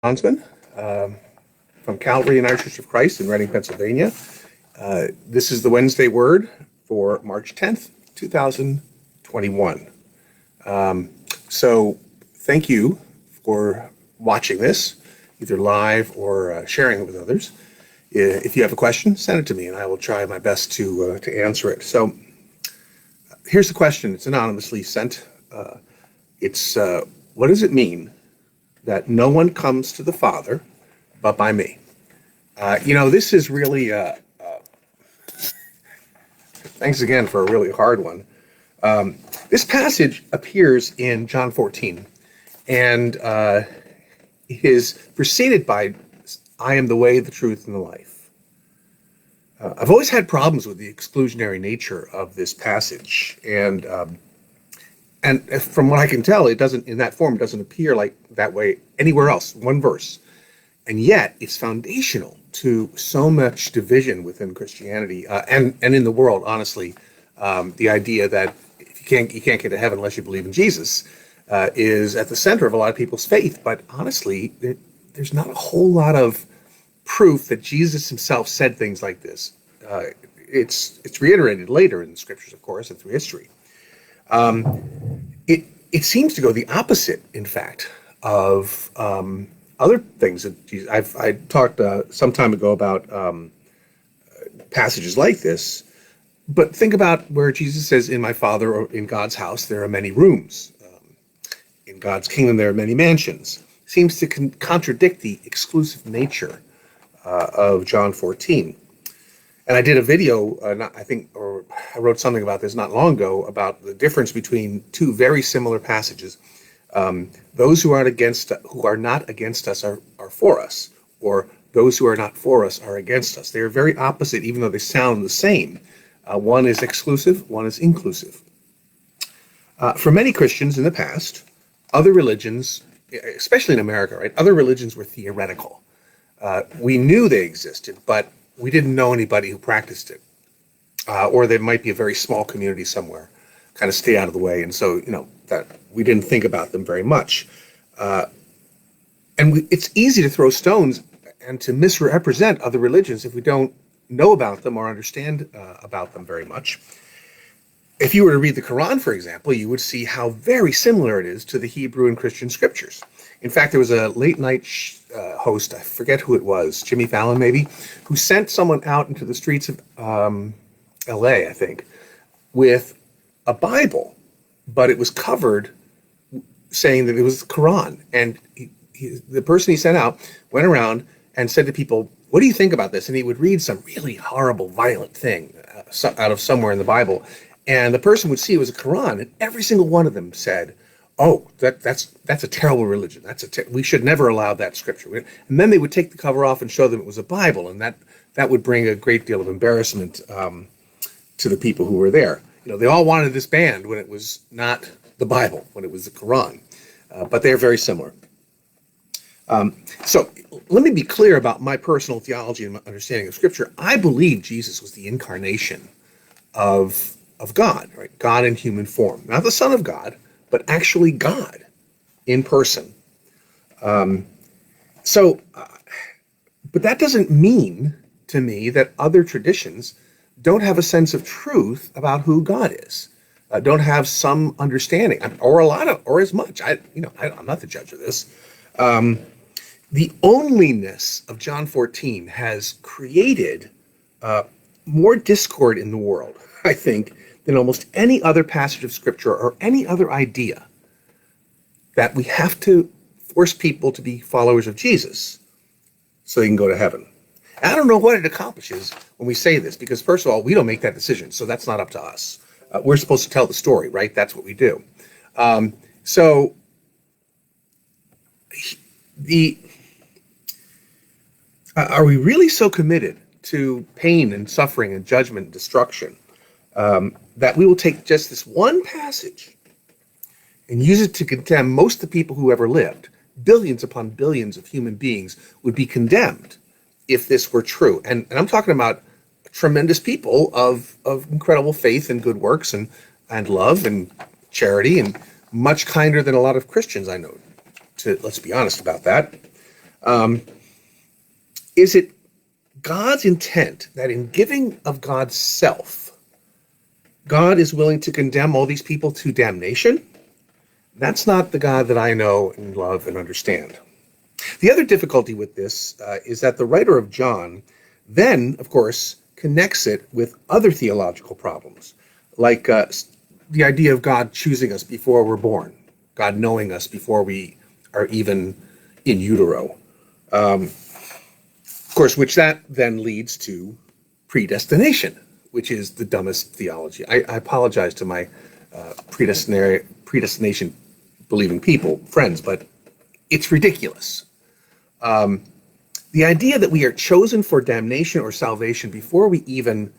Hansman from Calvary United Church of Christ in Reading, Pennsylvania. This is the Wednesday Word for March 10th, 2021. So thank you for watching this, either live or sharing it with others. If you have a question, send it to me and I will try my best to answer it. So here's the question. It's anonymously sent. What does it mean that no one comes to the Father but by me? This is really, thanks again for a really hard one. This passage appears in John 14, and it is preceded by, I am the way, the truth, and the life. I've always had problems with the exclusionary nature of this passage, and from what I can tell, it doesn't, in that form, it doesn't appear like that way anywhere else, one verse. And yet, it's foundational to so much division within Christianity and in the world, honestly. The idea that you can't get to heaven unless you believe in Jesus is at the center of a lot of people's faith. But honestly, there's not a whole lot of proof that Jesus himself said things like this. It's reiterated later in the scriptures, of course, and through history. It seems to go the opposite, in fact, of other things that Jesus. I talked some time ago about passages like this, but think about where Jesus says, "In my Father, or in God's house, there are many rooms. In God's kingdom, there are many mansions." Seems to contradict the exclusive nature of John 14. And I did a video, I wrote something about this not long ago, about the difference between two very similar passages. Those who are not against us are for us, or those who are not for us are against us. They are very opposite, even though they sound the same. One is exclusive, one is inclusive. For many Christians in the past, other religions, especially in America, right? Other religions were theoretical. We knew they existed, but we didn't know anybody who practiced it. Or there might be a very small community somewhere, kind of stay out of the way. And so, that we didn't think about them very much. It's easy to throw stones and to misrepresent other religions if we don't know about them or understand about them very much. If you were to read the Quran, for example, you would see how very similar it is to the Hebrew and Christian scriptures. In fact, there was a late night host, I forget who it was, Jimmy Fallon maybe, who sent someone out into the streets of LA, I think, with a Bible, but it was covered saying that it was the Quran. And the person he sent out went around and said to people, "What do you think about this?" And he would read some really horrible, violent thing out of somewhere in the Bible. And the person would see it was a Quran, and every single one of them said, "Oh, that's a terrible religion. We should never allow that scripture." And then they would take the cover off and show them it was a Bible, and that would bring a great deal of embarrassment to the people who were there. They all wanted this banned when it was not the Bible, when it was the Quran, but they're very similar. So let me be clear about my personal theology and my understanding of Scripture. I believe Jesus was the incarnation of God, right? God in human form, not the Son of God, but actually God in person. But that doesn't mean to me that other traditions don't have a sense of truth about who God is, don't have some understanding, or as much. I'm not the judge of this. The onlyness of John 14 has created more discord in the world, I think, than almost any other passage of Scripture or any other idea that we have to force people to be followers of Jesus so they can go to heaven. And I don't know what it accomplishes when we say this, because first of all, we don't make that decision, so that's not up to us. We're supposed to tell the story, right? That's what we do. Are we really so committed to pain and suffering and judgment and destruction that we will take just this one passage and use it to condemn most of the people who ever lived? Billions upon billions of human beings would be condemned if this were true. And I'm talking about tremendous people of incredible faith and good works and love and charity, and much kinder than a lot of Christians I know. Let's be honest about that. Is it God's intent that in giving of God's self, God is willing to condemn all these people to damnation? That's not the God that I know and love and understand. The other difficulty with this is that the writer of John then, of course, connects it with other theological problems, like the idea of God choosing us before we're born, God knowing us before we are even in utero. Of course, which that then leads to predestination, which is the dumbest theology. I apologize to my predestination believing people, friends, but it's ridiculous. The idea that we are chosen for damnation or salvation before we even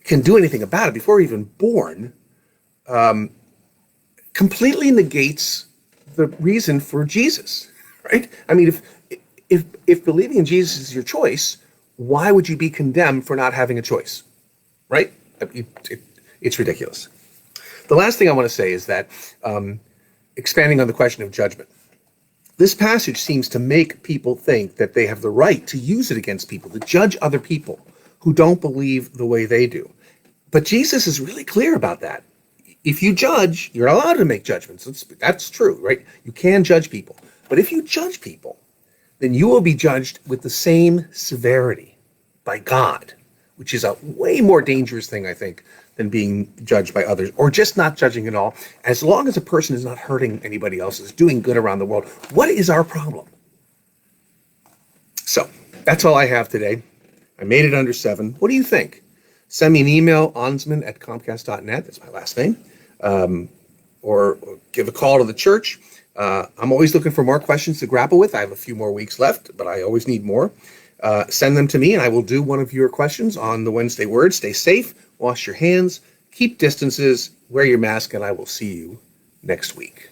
can do anything about it, before we're even born, completely negates the reason for Jesus, right? I mean, if believing in Jesus is your choice, why would you be condemned for not having a choice, right? It's ridiculous. The last thing I want to say is that, expanding on the question of judgment, this passage seems to make people think that they have the right to use it against people, to judge other people who don't believe the way they do. But Jesus is really clear about that. If you judge, you're allowed to make judgments. That's true, right? You can judge people. But if you judge people, then you will be judged with the same severity by God, which is a way more dangerous thing, I think, than being judged by others, or just not judging at all. As long as a person is not hurting anybody else, is doing good around the world, what is our problem? So that's all I have today. I made it under 7. What do you think? Send me an email, onsman@comcast.net. That's my last name. Or give a call to the church. I'm always looking for more questions to grapple with. I have a few more weeks left, but I always need more. Send them to me, and I will do one of your questions on the Wednesday Word. Stay safe, wash your hands, keep distances, wear your mask, and I will see you next week.